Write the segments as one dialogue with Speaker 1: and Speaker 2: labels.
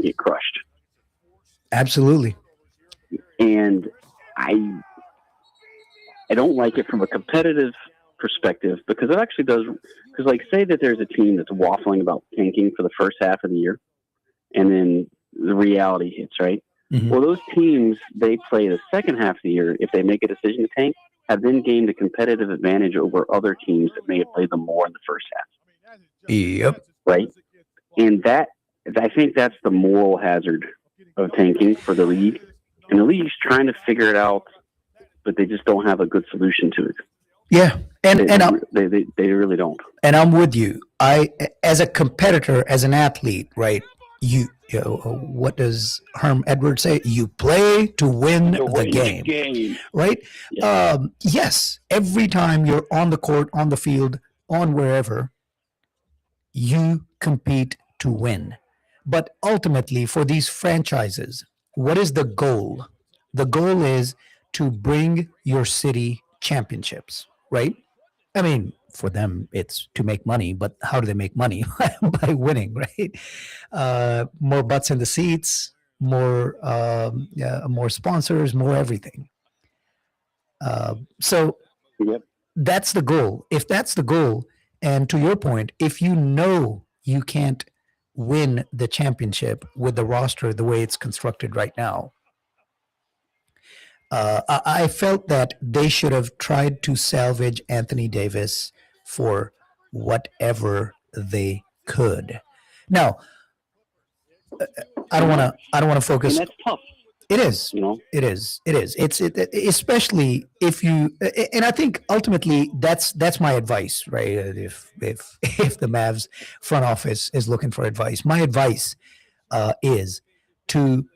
Speaker 1: going to get crushed.
Speaker 2: Absolutely.
Speaker 1: And I don't like it from a competitive perspective because it actually does. Because, like, say that there's a team that's waffling about tanking for the first half of the year, and then the reality hits, right?
Speaker 2: Mm-hmm.
Speaker 1: Well, those teams, they play the second half of the year, if they make a decision to tank, have then gained a competitive advantage over other teams that may have played them more in the first half.
Speaker 2: Yep.
Speaker 1: Right? And that, I think that's the moral hazard of tanking for the league. And the league's trying to figure it out, but they just don't have a good solution to it.
Speaker 2: Yeah.
Speaker 1: They really don't.
Speaker 2: And I'm with you. As a competitor, as an athlete, right? What does Herm Edwards say? You play to win the game. Right?
Speaker 1: Yeah.
Speaker 2: Yes. Every time you're on the court, on the field, on wherever, you compete to win. But ultimately, for these franchises, what is the goal? The goal is to bring your city championships, right? I mean, for them, it's to make money, but how do they make money? By winning, right? More butts in the seats, more sponsors, more everything. So
Speaker 1: Yep.
Speaker 2: That's the goal. If that's the goal, and to your point, if you know you can't win the championship with the roster the way it's constructed right now, I felt that they should have tried to salvage Anthony Davis for whatever they could. Now, I don't want to focus.
Speaker 1: And that's tough.
Speaker 2: It is. It is. It's especially if you, and I think ultimately that's my advice, right? If the Mavs front office is looking for advice, my advice is to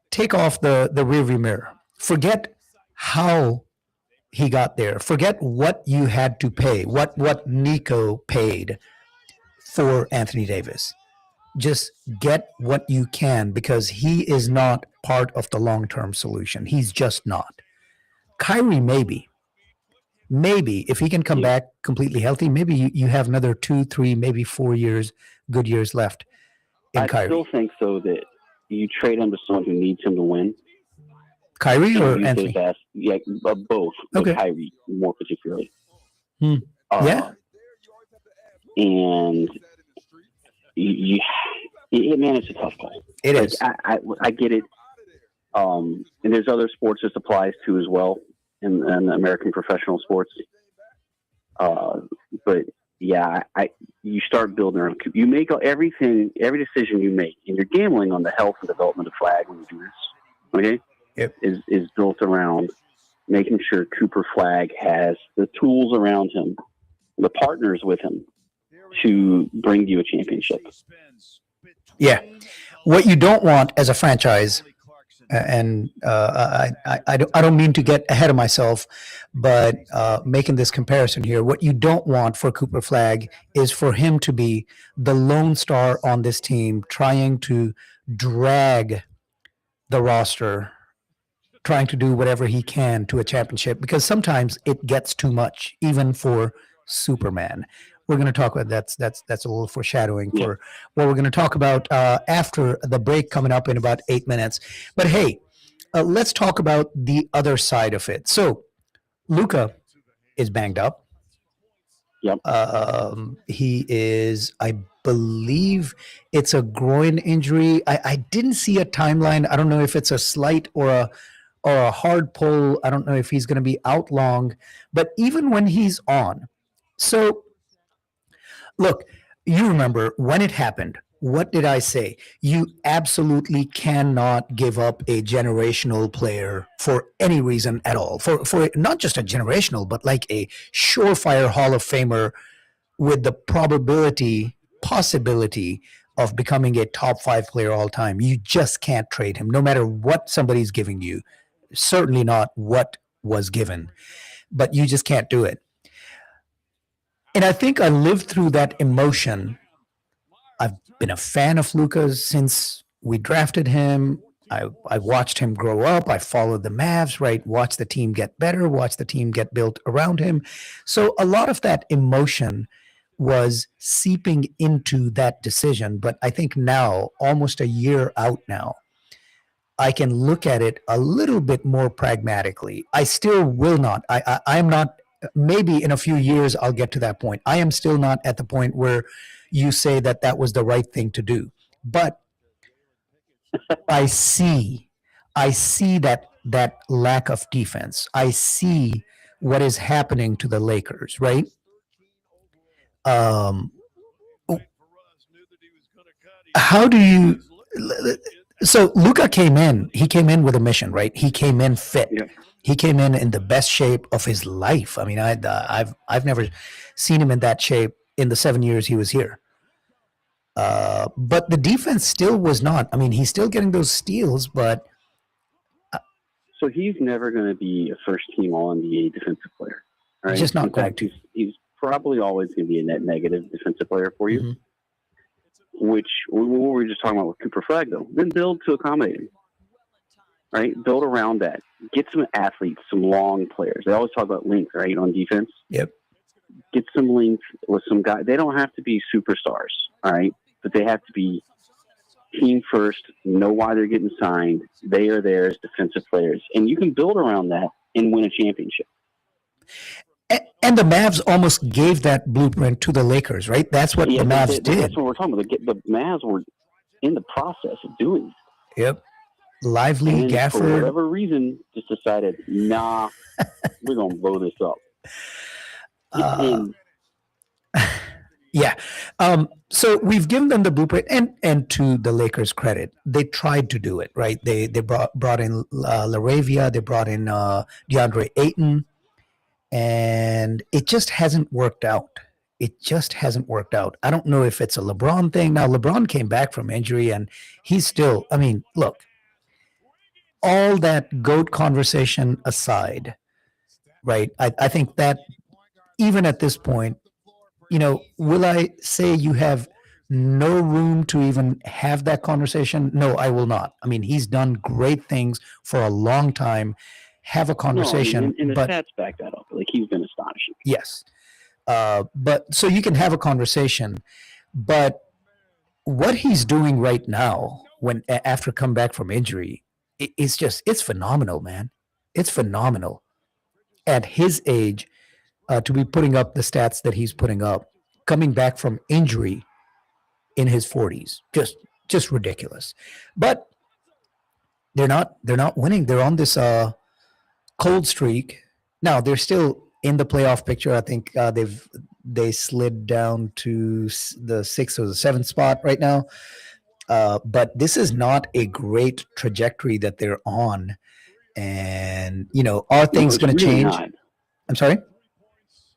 Speaker 2: take off the rearview mirror. Forget how he got there. Forget what you had to pay, what Nico paid for Anthony Davis. Just get what you can because he is not part of the long-term solution. He's just not. Kyrie, maybe if he can come back completely healthy, maybe you have another 2, 3, maybe 4 years, good years left in Kyrie.
Speaker 1: I still think so that you trade him to someone who needs him to win.
Speaker 2: Kyrie or Anthony?
Speaker 1: Yeah, both.
Speaker 2: Okay.
Speaker 1: But Kyrie more particularly.
Speaker 2: Yeah.
Speaker 1: And man, it's a tough call.
Speaker 2: It is.
Speaker 1: I get it. And there's other sports this applies to as well in American professional sports. But yeah, you start building around. You make every decision you make, and you're gambling on the health and development of Flag when you do this. Okay.
Speaker 2: Yep.
Speaker 1: Is built around making sure Cooper Flag has the tools around him, the partners with him, to bring you a championship.
Speaker 2: Yeah. What you don't want as a franchise, and I don't mean to get ahead of myself, but making this comparison here, what you don't want for Cooper Flag is for him to be the lone star on this team, trying to drag the roster, trying to do whatever he can to a championship, because sometimes it gets too much, even for Superman. We're going to talk about that's a little foreshadowing for what we're going to talk about after the break coming up in about 8 minutes. But hey, let's talk about the other side of it. So Luka is banged up.
Speaker 1: Yep.
Speaker 2: He is, I believe it's a groin injury. I didn't see a timeline. I don't know if it's a slight or a hard pull. I don't know if he's going to be out long, but even when he's on. So look, you remember when it happened, what did I say? You absolutely cannot give up a generational player for any reason at all. For not just a generational, but like a surefire Hall of Famer with the possibility of becoming a top 5 player all time. You just can't trade him, no matter what somebody's giving you. Certainly not what was given, but you just can't do it. And I think I lived through that emotion. I've been a fan of Luka's since we drafted him. I watched him grow up. I followed the Mavs, right? Watched the team get better, watched the team get built around him. So a lot of that emotion was seeping into that decision. But I think now, almost a year out now, I can look at it a little bit more pragmatically. I still will not. I'm not. Maybe in a few years I'll get to that point. I am still not at the point where you say that that was the right thing to do. But I see that lack of defense. I see what is happening to the Lakers, right? Um, how do you? So Luka came in. He came in with a mission, right? He came in fit.
Speaker 1: Yeah.
Speaker 2: He came in the best shape of his life. I mean, I've never seen him in that shape in the 7 years he was here. But the defense still was not. I mean, he's still getting those steals, but
Speaker 1: so he's never going to be a first-team All-NBA defensive player, right?
Speaker 2: Just not
Speaker 1: in fact,
Speaker 2: going to.
Speaker 1: He's probably always going to be a net negative defensive player for you. Mm-hmm. Which what we were just talking about with Cooper Flagg, though. Then build to accommodate him, right? Build around that. Get some athletes, some long players. They always talk about length, right, on defense.
Speaker 2: Yep.
Speaker 1: Get some length with some guys. They don't have to be superstars, all right? But they have to be team first, know why they're getting signed. They are there as defensive players. And you can build around that and win a championship.
Speaker 2: And the Mavs almost gave that blueprint to the Lakers, right? That's what the Mavs did.
Speaker 1: That's what we're talking about. The Mavs were in the process of doing
Speaker 2: it. Yep. Lively,
Speaker 1: and
Speaker 2: Gafford.
Speaker 1: For whatever reason, just decided, nah, we're going to blow this up.
Speaker 2: Yeah. So we've given them the blueprint, and to the Lakers' credit, they tried to do it, right? They brought in LaRavia, they brought in DeAndre Ayton, and it just hasn't worked out. It just hasn't worked out. I don't know if it's a LeBron thing. Now, LeBron came back from injury, and he's still, I mean, look, all that GOAT conversation aside, right? I think that even at this point, you know, will I say you have no room to even have that conversation? No, I will not. I mean, he's done great things for a long time. Have a conversation.
Speaker 1: No, and the stats back that up. Like, he's been astonishing.
Speaker 2: Yes. But so you can have a conversation. But what he's doing right now, when after come back from injury, it's phenomenal, man. It's phenomenal. At his age, to be putting up the stats that he's putting up, coming back from injury in his 40s, just ridiculous. But they're not winning. They're on this cold streak. Now they're still in the playoff picture. I think they slid down to the 6th or the 7th spot right now. But this is not a great trajectory that they're on. And, you know, are things going to change?
Speaker 1: Not.
Speaker 2: I'm sorry?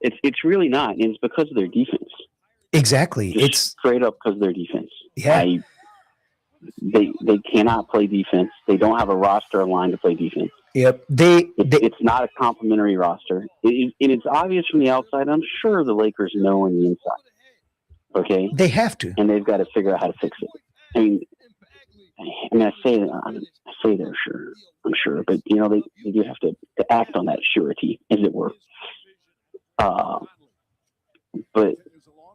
Speaker 1: It's really not, and it's because of their defense.
Speaker 2: Exactly.
Speaker 1: Just
Speaker 2: it's
Speaker 1: straight up because of their defense.
Speaker 2: Yeah.
Speaker 1: They cannot play defense. They don't have a roster aligned to play defense.
Speaker 2: Yep.
Speaker 1: It's not a complimentary roster. It's obvious from the outside. I'm sure the Lakers know on the inside. Okay?
Speaker 2: They have to.
Speaker 1: And they've got to figure out how to fix it. I mean, I say they're sure. I'm sure. But, you know, they do have to act on that surety, as it were. But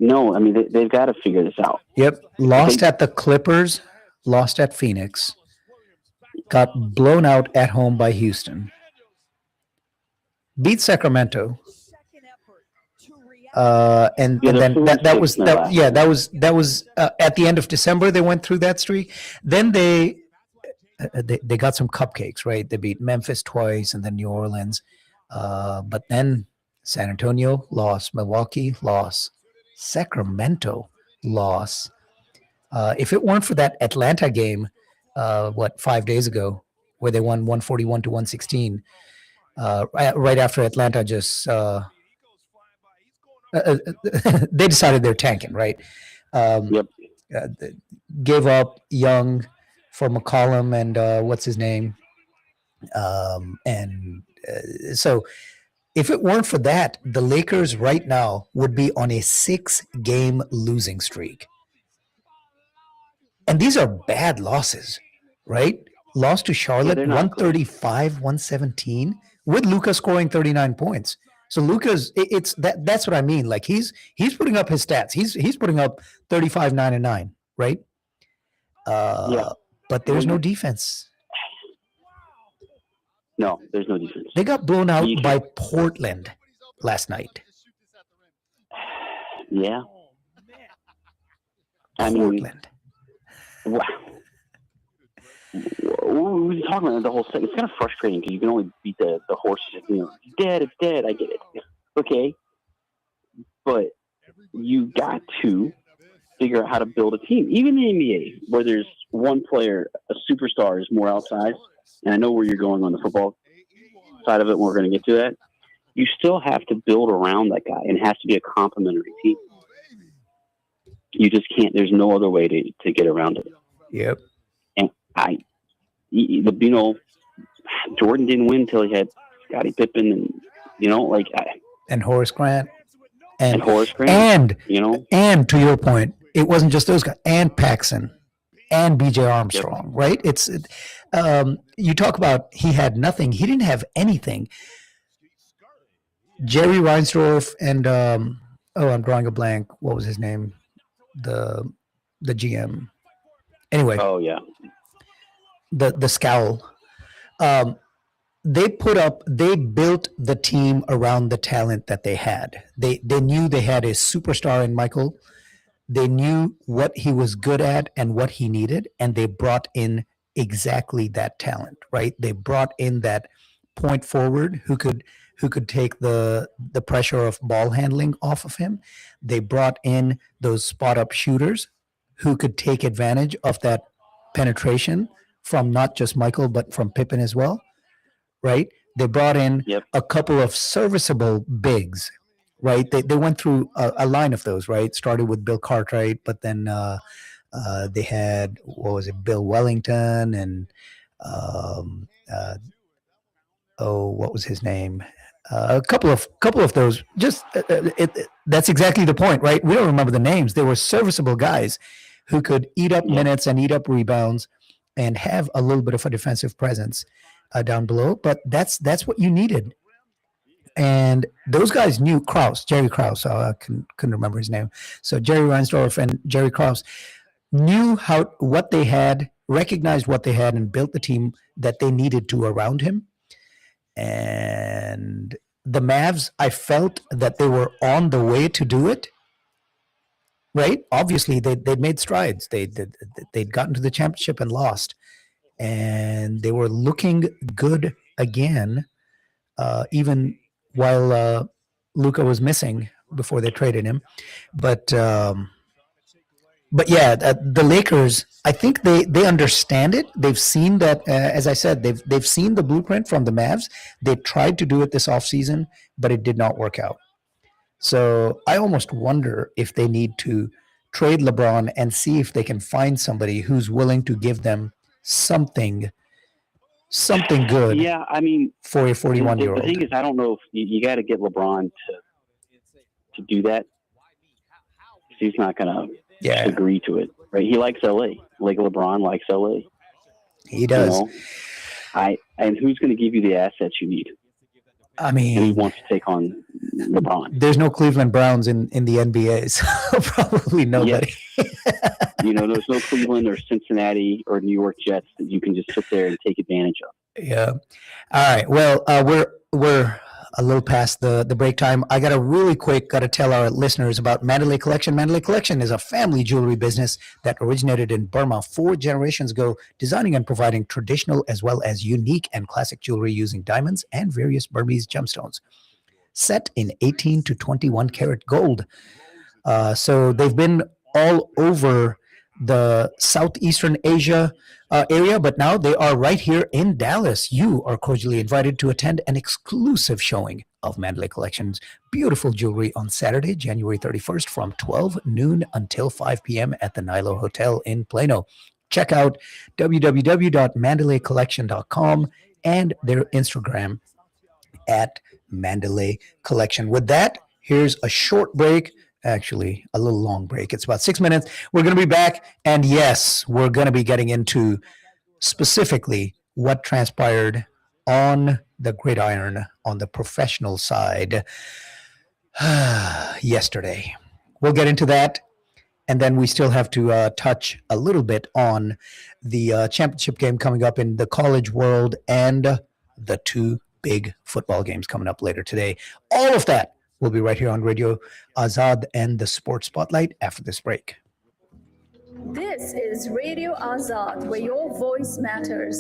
Speaker 1: no, I mean, they've got to figure this out.
Speaker 2: Yep. Lost at the Clippers, lost at Phoenix, got blown out at home by Houston, beat Sacramento. And then that was at the end of December. They went through that streak. Then they got some cupcakes, right? They beat Memphis twice and then New Orleans. But then San Antonio lost, Milwaukee lost, Sacramento lost. If it weren't for that Atlanta game, 5 days ago, where they won 141 to 116, right after Atlanta just they decided they're tanking, right?
Speaker 1: Yep.
Speaker 2: Gave up Young for McCollum and what's his name, so if it weren't for that, the Lakers right now would be on a 6-game losing streak. And these are bad losses, right? Lost to Charlotte, 135-117, with Luka scoring 39 points. So Luka's it's that's what I mean. Like he's putting up his stats. He's putting up 35, 9, and 9, right?
Speaker 1: Yeah.
Speaker 2: But there's no defense.
Speaker 1: No, there's no defense.
Speaker 2: They got blown out by Portland last night.
Speaker 1: Yeah.
Speaker 2: Portland.
Speaker 1: Wow. We were talking about the whole thing. It's kind of frustrating because you can only beat the horses. You know, it's dead. I get it. Okay. But you got to figure out how to build a team. Even in the NBA, where there's one player, a superstar is more outsized, and I know where you're going on the football side of it, and we're going to get to that. You still have to build around that guy, and it has to be a complementary team. You just can't. There's no other way to get around it.
Speaker 2: Yep.
Speaker 1: And Jordan didn't win until he had Scottie Pippen, and
Speaker 2: Horace Grant.
Speaker 1: And Horace Grant.
Speaker 2: And to your point, it wasn't just those guys, and Paxson, and B.J. Armstrong, right? You talk about he had nothing. He didn't have anything. Jerry Reinsdorf and I'm drawing a blank. What was his name? The GM. Anyway.
Speaker 1: Oh yeah.
Speaker 2: The scowl. They built the team around the talent that they had. They knew they had a superstar in Michael. They knew what he was good at and what he needed, and they brought in exactly that talent, right? They brought in that point forward who could take the pressure of ball handling off of him. They brought in those spot up shooters who could take advantage of that penetration from not just Michael, but from Pippen as well, right? They brought in a couple of serviceable bigs, right? They went through a line of those, right? Started with Bill Cartwright, but then they had, Bill Wellington and what was his name? A couple of those. Just that's exactly the point, right? We don't remember the names. They were serviceable guys who could eat up minutes and eat up rebounds and have a little bit of a defensive presence down below. But that's what you needed. And those guys knew Jerry Krause. I couldn't remember his name. So Jerry Reinsdorf and Jerry Krause knew what they had, recognized what they had, and built the team that they needed to around him. And the Mavs, I felt that they were on the way to do it. Right? Obviously, they'd made strides. They'd gotten to the championship and lost. And they were looking good again, even while Luka was missing before they traded him. But yeah, the Lakers, I think they understand it. They've seen that, as I said, they've seen the blueprint from the Mavs. They tried to do it this offseason, but it did not work out. So I almost wonder if they need to trade LeBron and see if they can find somebody who's willing to give them something good.
Speaker 1: Yeah, I mean,
Speaker 2: for a 41-year-old.
Speaker 1: The thing is, I don't know if you got to get LeBron to do that. He's not going to agree to it, right? He likes LA. Like LeBron likes LA.
Speaker 2: He does.
Speaker 1: And who's going to give you the assets you need?
Speaker 2: I mean,
Speaker 1: and he wants to take on LeBron.
Speaker 2: There's no Cleveland Browns in the NBA, so probably nobody.
Speaker 1: Yes. There's no Cleveland or Cincinnati or New York Jets that you can just sit there and take advantage of.
Speaker 2: Yeah. All right. Well, we're a little past the break time. I got to tell our listeners about Mandalay Collection. Mandalay Collection is a family jewelry business that originated in Burma 4 generations ago, designing and providing traditional as well as unique and classic jewelry using diamonds and various Burmese gemstones, set in 18 to 21 karat gold. So they've been all over the Southeastern Asia area, but now they are right here in Dallas. You are cordially invited to attend an exclusive showing of Mandalay Collection's beautiful jewelry on Saturday, January 31st from 12 noon until 5 p.m. at the Nilo Hotel in Plano. Check out www.mandalaycollection.com and their Instagram at Mandalay Collection. With that, here's a short break. Actually, a little long break. It's about 6 minutes. We're going to be back. And yes, we're going to be getting into specifically what transpired on the gridiron on the professional side yesterday. We'll get into that. And then we still have to touch a little bit on the championship game coming up in the college world and the two big football games coming up later today. All of that will be right here on Radio Azad and the Sports Spotlight after this break.
Speaker 3: This is Radio Azad, where your voice matters.